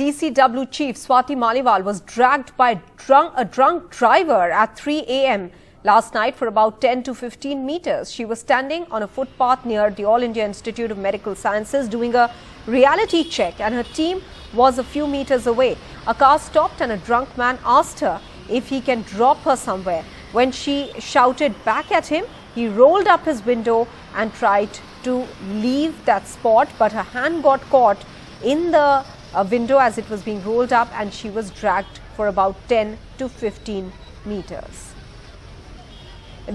DCW chief Swati Maliwal was dragged by a drunk driver at 3 a.m. last night for about 10 to 15 meters. She was standing on a footpath near the All India Institute of Medical Sciences doing a reality check, and her team was a few meters away. A car stopped and a drunk man asked her if he can drop her somewhere. When she shouted back at him, he rolled up his window and tried to leave that spot, but her hand got caught in the window as it was being rolled up, and she was dragged for about 10 to 15 meters.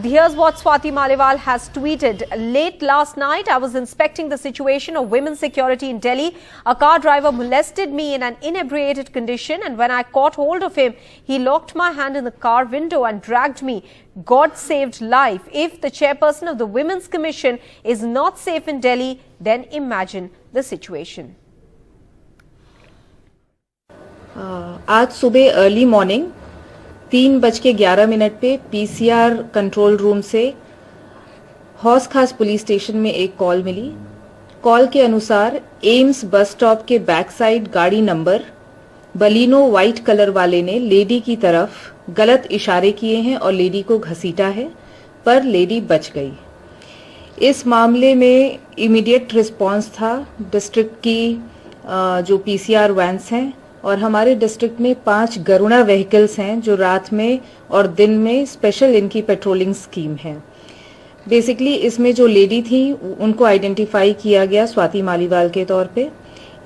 Here's what Swati Maliwal has tweeted. Late last night, I was inspecting the situation of women's security in Delhi. A car driver molested me in an inebriated condition, and when I caught hold of him, he locked my hand in the car window and dragged me. God saved life. If the chairperson of the Women's Commission is not safe in Delhi, then imagine the situation. आज सुबह early morning 3:11 पे PCR control room से हौस खास police station में एक call मिली। Call के अनुसार AIIMS bus stop के बैक साइड गाड़ी नंबर बलिनो व्हाइट कलर वाले ने लेडी की तरफ गलत इशारे किए हैं और लेडी को घसीटा है, पर लेडी बच गई। इस मामले में इमीडिएट रिस्पांस था डिस्ट्रिक्ट की जो पीसीआर वैन्स हैं, और हमारे डिस्ट्रिक्ट में 5 गरुड़ा व्हीकल्स हैं जो रात में और दिन में स्पेशल इनकी पेट्रोलिंग स्कीम है। बेसिकली इसमें जो लेडी थी उनको आइडेंटिफाई किया गया स्वाति मालीवाल के तौर पे।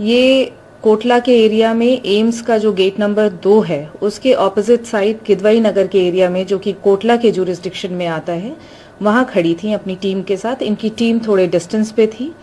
ये कोटला के एरिया में एम्स का जो गेट नंबर 2 है उसके ऑपोजिट साइड किदवई नगर के एरिया में, जो कि कोटला के जुरिस्डिक्शन में आता है, वहां खड़ी थी अपनी टीम के साथ। इनकी टीम थोड़े डिस्टेंस पे थी।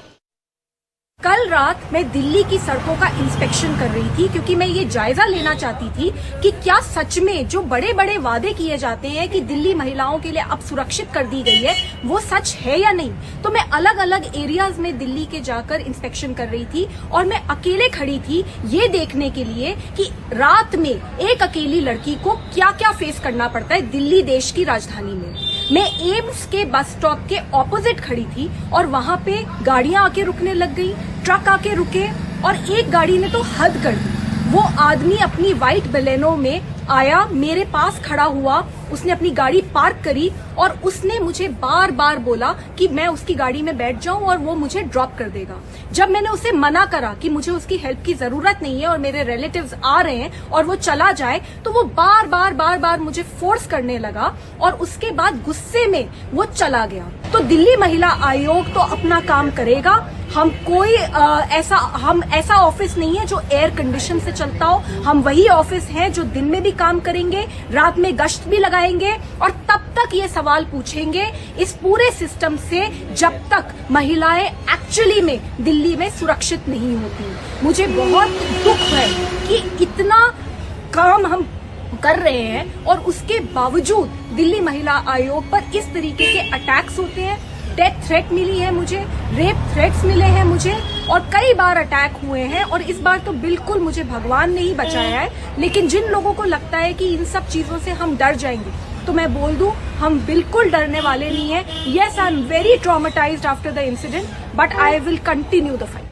कल रात मैं दिल्ली की सड़कों का इंस्पेक्शन कर रही थी क्योंकि मैं ये जायजा लेना चाहती थी कि क्या सच में जो बड़े बड़े वादे किए जाते हैं कि दिल्ली महिलाओं के लिए अब सुरक्षित कर दी गई है वो सच है या नहीं। तो मैं अलग अलग एरियाज में दिल्ली के जाकर इंस्पेक्शन कर रही थी और मैं अकेले खड़ी थी ये देखने के लिए कि रात में एक अकेली लड़की को क्या क्या फेस करना पड़ता है दिल्ली देश की राजधानी में। मैं एम्स के बस स्टॉप के ऑपोजिट खड़ी थी और वहां पे गाड़ियां आके रुकने लग गई, ट्रक आके रुके, और एक गाड़ी ने तो हद कर दी। वो आदमी अपनी व्हाइट बलेनो में आया, मेरे पास खड़ा हुआ, उसने अपनी गाड़ी पार्क करी और उसने मुझे बार बार बोला कि मैं उसकी गाड़ी में बैठ जाऊं और वो मुझे ड्रॉप कर देगा। जब मैंने उसे मना करा कि मुझे उसकी हेल्प की जरूरत नहीं है और मेरे रिलेटिव्स आ रहे हैं और वो चला जाए, तो वो बार बार मुझे फोर्स करने लगा और उसके बाद गुस्से में वो चला गया। तो दिल्ली महिला आयोग तो अपना काम करेगा। हम कोई ऐसा ऑफिस नहीं है जो एयर कंडीशन से चलता हो। हम वही ऑफिस है जो दिन में भी काम करेंगे, रात में गश्त भी लगाएंगे और तब तक ये सवाल पूछेंगे इस पूरे सिस्टम से जब तक महिलाएं एक्चुअली में दिल्ली में सुरक्षित नहीं होती। मुझे बहुत दुख है कि इतना काम हम कर रहे हैं और उसके बावजूद दिल्ली महिला आयोग पर इस तरीके के अटैक्स होते हैं। डेथ थ्रेट मिली है मुझे, रेप थ्रेट्स मिले हैं मुझे, और कई बार अटैक हुए हैं, और इस बार तो बिल्कुल मुझे भगवान ने ही बचाया है। लेकिन जिन लोगों को लगता है कि इन सब चीजों से हम डर जाएंगे, तो मैं बोल दूं हम बिल्कुल डरने वाले नहीं है। Yes, I am very traumatised after the incident, but I will continue the fight.